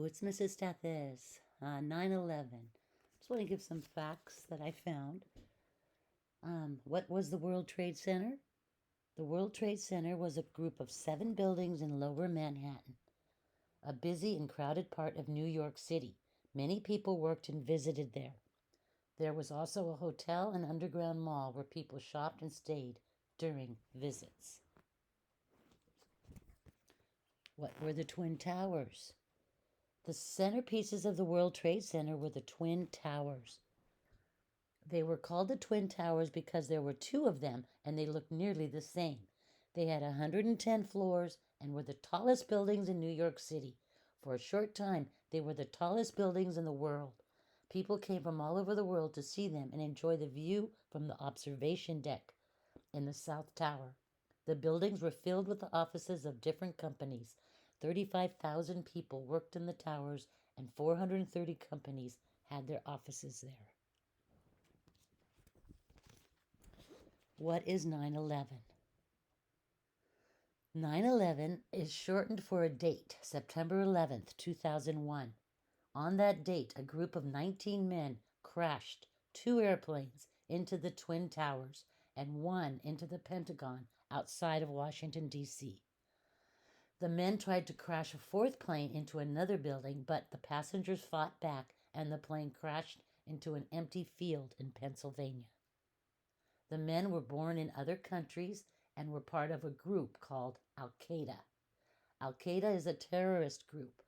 It's Mrs. Stathis. 9/11. Just want to give some facts that I found. What was the World Trade Center? The World Trade Center was a group of 7 buildings in lower Manhattan, a busy and crowded part of New York City. Many people worked and visited there. There was also a hotel and underground mall where people shopped and stayed during visits. What were the Twin Towers? The centerpieces of the World Trade Center were the Twin Towers. They were called the Twin Towers because there were 2 of them and they looked nearly the same. They had 110 floors and were the tallest buildings in New York City. For a short time, they were the tallest buildings in the world. People came from all over the world to see them and enjoy the view from the observation deck in the South Tower. The buildings were filled with the offices of different companies. 35,000 people worked in the towers, and 430 companies had their offices there. What is 9/11? 9/11 is shortened for a date, September 11th, 2001. On that date, a group of 19 men crashed 2 airplanes into the Twin Towers and 1 into the Pentagon outside of Washington, D.C. The men tried to crash a 4th plane into another building, but the passengers fought back and the plane crashed into an empty field in Pennsylvania. The men were born in other countries and were part of a group called Al-Qaeda. Al-Qaeda is a terrorist group,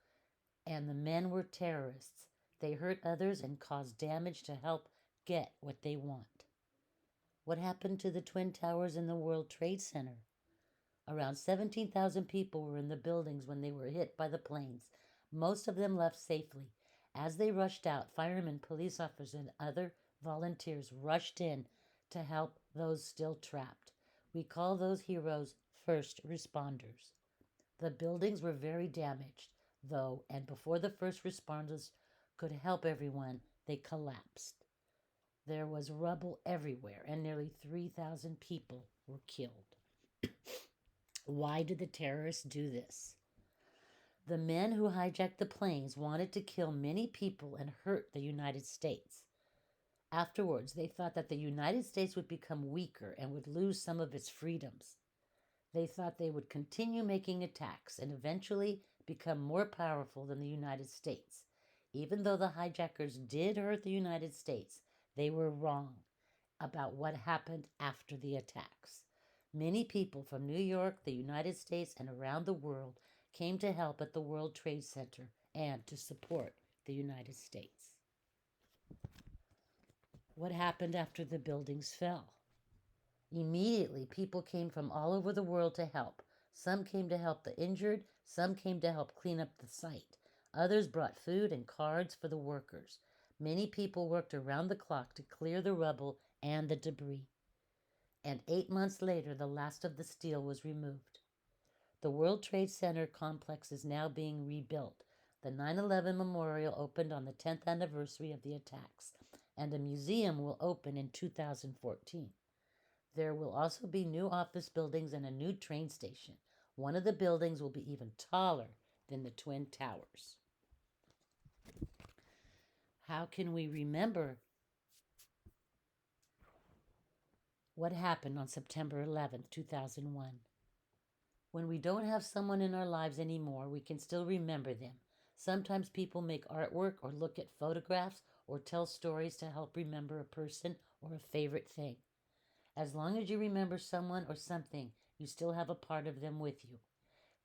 and the men were terrorists. They hurt others and caused damage to help get what they want. What happened to the Twin Towers in the World Trade Center? Around 17,000 people were in the buildings when they were hit by the planes. Most of them left safely. As they rushed out, firemen, police officers, and other volunteers rushed in to help those still trapped. We call those heroes first responders. The buildings were very damaged, though, and before the first responders could help everyone, they collapsed. There was rubble everywhere, and nearly 3,000 people were killed. Why did the terrorists do this? The men who hijacked the planes wanted to kill many people and hurt the United States. Afterwards, they thought that the United States would become weaker and would lose some of its freedoms. They thought they would continue making attacks and eventually become more powerful than the United States. Even though the hijackers did hurt the United States, they were wrong about what happened after the attacks. Many people from New York, the United States, and around the world came to help at the World Trade Center and to support the United States. What happened after the buildings fell? Immediately, people came from all over the world to help. Some came to help the injured, some came to help clean up the site. Others brought food and cards for the workers. Many people worked around the clock to clear the rubble and the debris. And 8 months later, the last of the steel was removed. The World Trade Center complex is now being rebuilt. The 9/11 Memorial opened on the 10th anniversary of the attacks, and a museum will open in 2014. There will also be new office buildings and a new train station. One of the buildings will be even taller than the Twin Towers. How can we remember what happened on September 11th, 2001? When we don't have someone in our lives anymore, we can still remember them. Sometimes people make artwork or look at photographs or tell stories to help remember a person or a favorite thing. As long as you remember someone or something, you still have a part of them with you.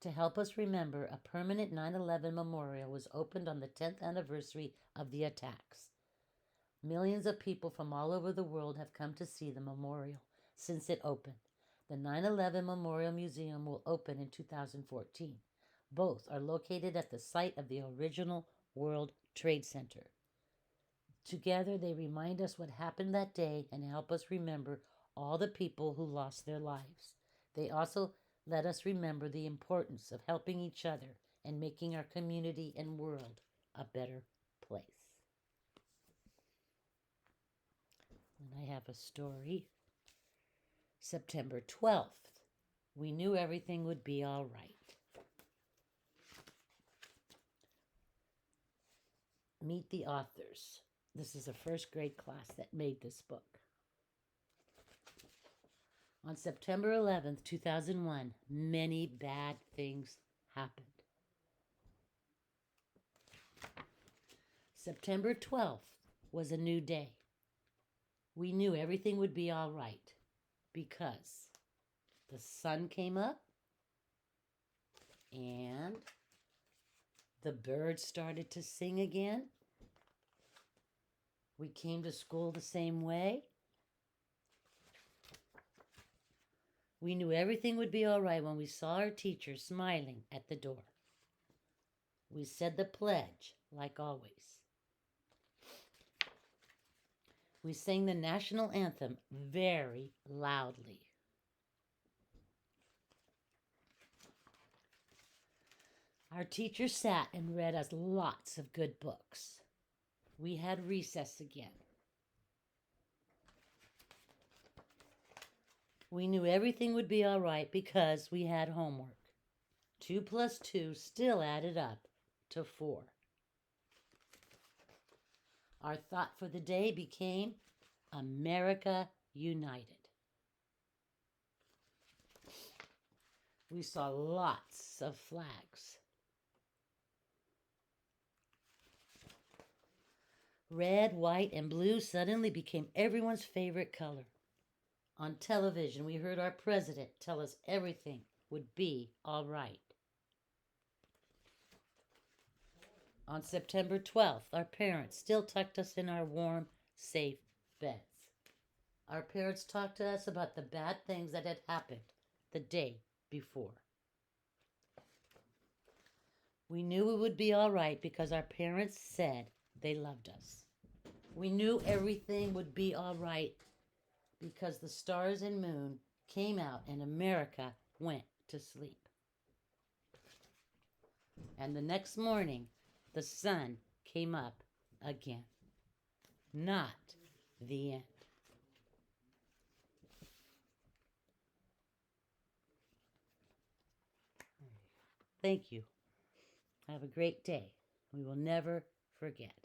To help us remember, a permanent 9/11 memorial was opened on the 10th anniversary of the attacks. Millions of people from all over the world have come to see the memorial since it opened. The 9/11 Memorial Museum will open in 2014. Both are located at the site of the original World Trade Center. Together, they remind us what happened that day and help us remember all the people who lost their lives. They also let us remember the importance of helping each other and making our community and world a better place. And I have a story. September 12th. We knew everything would be all right. Meet the authors. This is a first grade class that made this book. On September 11th, 2001, many bad things happened. September 12th was a new day. We knew everything would be all right because the sun came up and the birds started to sing again. We came to school the same way. We knew everything would be all right when we saw our teacher smiling at the door. We said the pledge, like always. We sang the national anthem very loudly. Our teacher sat and read us lots of good books. We had recess again. We knew everything would be all right because we had homework. 2 plus 2 still added up to 4. Our thought for the day became America United. We saw lots of flags. Red, white, and blue suddenly became everyone's favorite color. On television, we heard our president tell us everything would be all right. On September 12th, our parents still tucked us in our warm, safe beds. Our parents talked to us about the bad things that had happened the day before. We knew it would be all right because our parents said they loved us. We knew everything would be all right because the stars and moon came out and America went to sleep. And the next morning, the sun came up again. Not the end. Thank you. Have a great day. We will never forget.